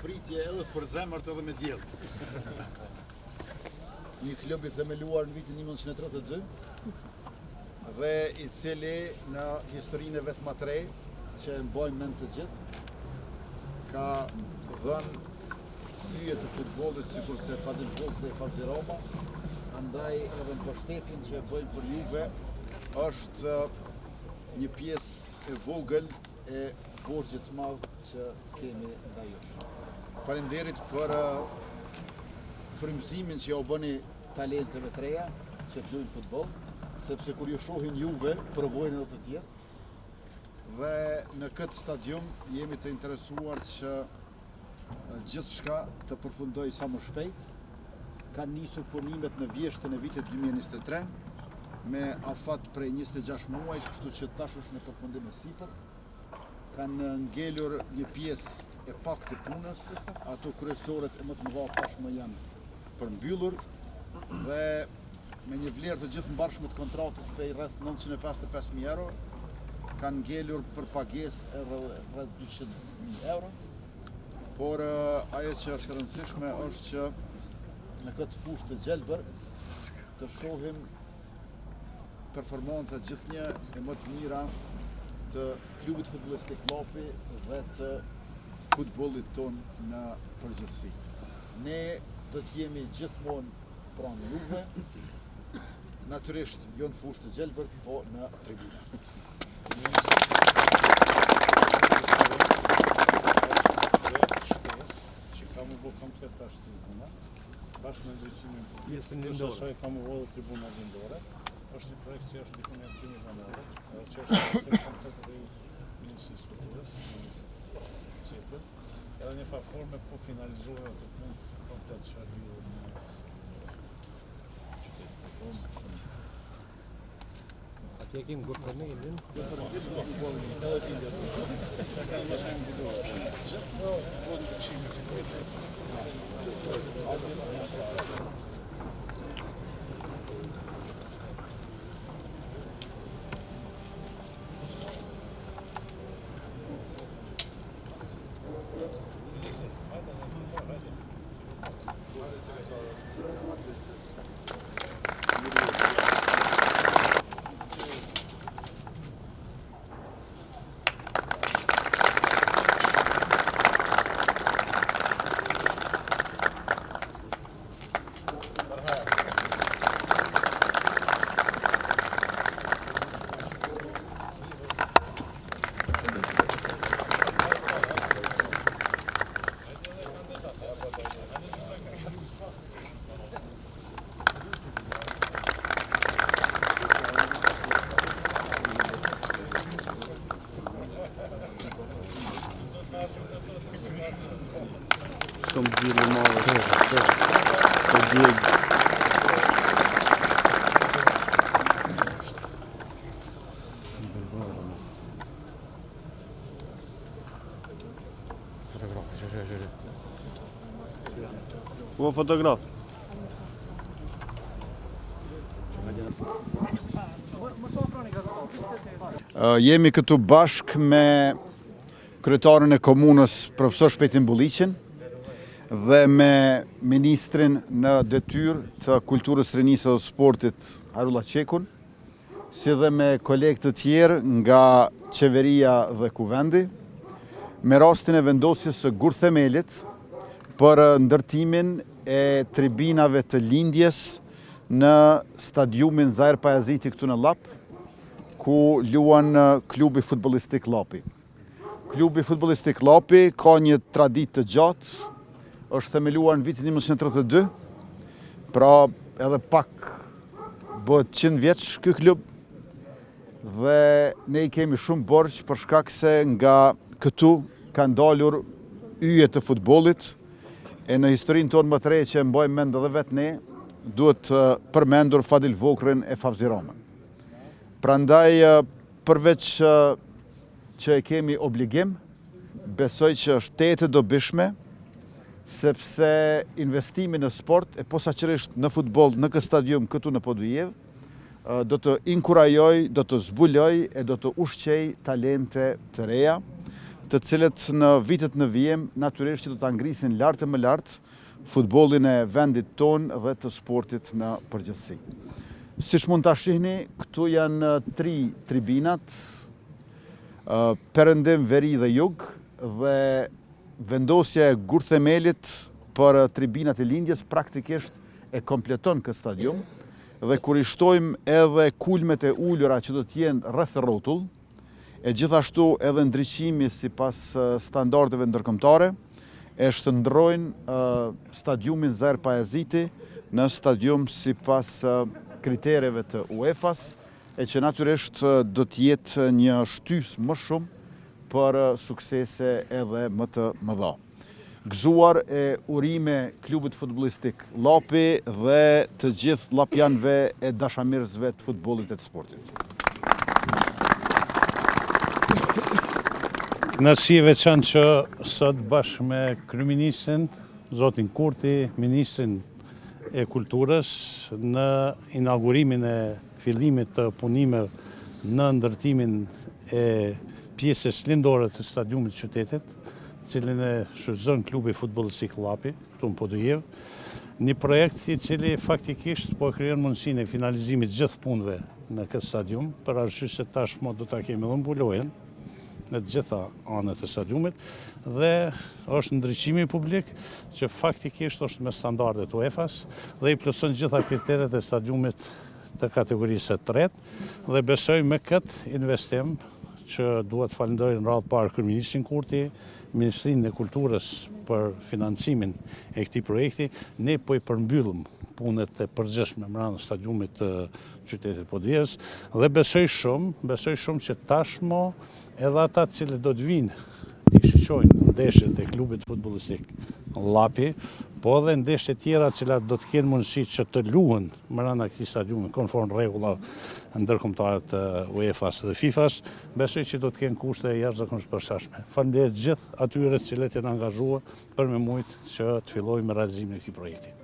pritje edhe për zemërt edhe me diell. Një klub i themeluar në vitin 1932 dhe i cili në historinë e vet më të re që mbajmë mend të gjithë ka dhënë hyje të futbollit sikurse Fadil Vogri dhe Fabzi Roma, andaj edhe në mbështetjen që bëjmë për Juve është një pjesë e vogël e borxhit të madh që kemi ndaj jush. Faleminderit për frymëzimin që ja u bëni talenteve të reja që të luajnë futboll, sepse kur ju shohin Juve, provojnë edhe të tjerë. Dhe në këtë stadium jemi të interesuar që gjithçka të përfundoj sa më shpejt. Kanë nisur punimet në vjeshtën e vitit 2023 me afat prej 26 muajsh, kështu që tash është në përfundim e sipër. Kanë ngelur një pjesë e pak të punës, ato kryesoret e më të mëdha tashmë janë përmbyllur dhe me një vlerë të gjithë mbarshme të kontratës prej rreth 955.000 euro, kanë ngelur për pagesë edhe rreth 200.000 euro. Por ajo që është e rëndësishme është që në këtë fushë të gjelbër të shohim performanca gjithnjë e më të mira të klubit futbollistik Llapi dhe të futbollit ton në përgjithësi. Ne do të jemi gjithmonë pranë Juve, natyrisht jo në fushë të gjelbërt, po në tribuna. Komplet tash tribuna, bashkë me ndryqimin shoj famullore tribuna lindore, është një projekt që është diku në 3 milionë euro, që është komplet dhe Ministrisë së Kulturës, edhe një platforme po finalizohet të punë komplet që lidhet në qytetin e Rromës. Atje kemi grupë me Indin. Edhe t'Indja. Ja kanë më shumë buduar. Shumë gjilë marë, të djegë. Po fotograf. Jemi këtu bashkë me kryetarën e komunës, profesor Shpetin Bulliqin, dhe me ministrin në detyrë të kulturës, rinisë dhe sportit Harullah Qekun, si dhe me kolegë të tjerë nga qeveria dhe kuvendi, me rastin e vendosjes së gurthemelit për ndërtimin e tribinave të lindjes në stadiumin Zahir Pajaziti këtu në Llap, ku luan klubi futbollistik Llapi. Klubi futbollistik Llapi ka një traditë të gjatë, është themeluar në vitin 1932, pra edhe pak bëhet 100 vjeç ky klub, dhe ne i kemi shumë borxh për shkak se nga këtu kanë dalur yje të futbollit, e në historinë tonë më të re që mbajmë mend edhe vetë ne, duhet përmendur Fadil Vogrin e Fabzi Romën. Prandaj, përveç që e kemi obligim, besoj që është tetë e dobishme, sepse investimi në sport, e posaçërisht në futboll, në këtë stadium këtu në Podujev, do të inkurajoj, do të zbuloj e do të ushqej talente të reja të cilët në vitet në vijem natyrisht që do ta ngrisin lart e më lart futbollin e vendit ton dhe të sportit në përgjithësi. Siç mund ta shihni, këtu janë 3 tribinat, perëndim, veri dhe jug, dhe vendosja e gurthemelit për tribinat e lindjes praktikisht e kompleton këtë stadium, dhe kur i shtojmë edhe kulmet e ulura që do të jenë rreth rrotull, e gjithashtu edhe ndriçimi sipas standardeve ndërkombëtare, e shndrojnë stadiumin Zer Pajaziti në stadium sipas kritereve të UEFA-s, e që natyrisht do të jetë një shtys më shumë për suksese edhe më të mëdha. Gëzuar e urime klubit futbollistik Llapi dhe të gjithë llapianëve e dashamirësve të futbollit e të sportit. Kënaqësi e veçantë që sot bashkë me kryeministrin, zotin Kurti, ministrin e kulturës, në inaugurimin e fillimit të punimeve në ndërtimin e pjesës lindore të stadiumit të qytetit, cilin e shfrytëzon klubi futbollistik Llapi, këtu në Podujev, një projekt i cili faktikisht po krijon mundësinë e finalizimit të gjithë punëve në këtë stadium, për arsye se tashmë do ta kemi edhe mbulojën në të gjitha anët e stadiumit, dhe është ndriçimi publik që faktikisht është me standardet UEFA-s dhe i plotëson gjitha kriteret e stadiumit të kategorisë 3, dhe besoj me këtë investim që duhet falenderoj në radhë parë kryeministrin Kurti, Ministrinë e Kulturës për financimin e këtij projekti, ne po i përmbyllëm punët e përgjithshme brenda stadiumit të qytetit Podujevës, dhe besoj shumë që tashmë edhe ata të cilët do të vinë i shiqojnë ndeshjet e klubit futbollistik Llapi, po edhe ndeshjet tjera të cilat do të kenë mundësi që të luhen brenda këtij stadiumi konform rregullave ndërkombëtare të UEFA-s dhe FIFA-s, besoj që do të kenë kushte jashtëzakonisht të përshtatshme. Faleminderit gjithë atyre të cilët janë angazhuar për me mujt që të fillojmë me realizimin e këtij projekti.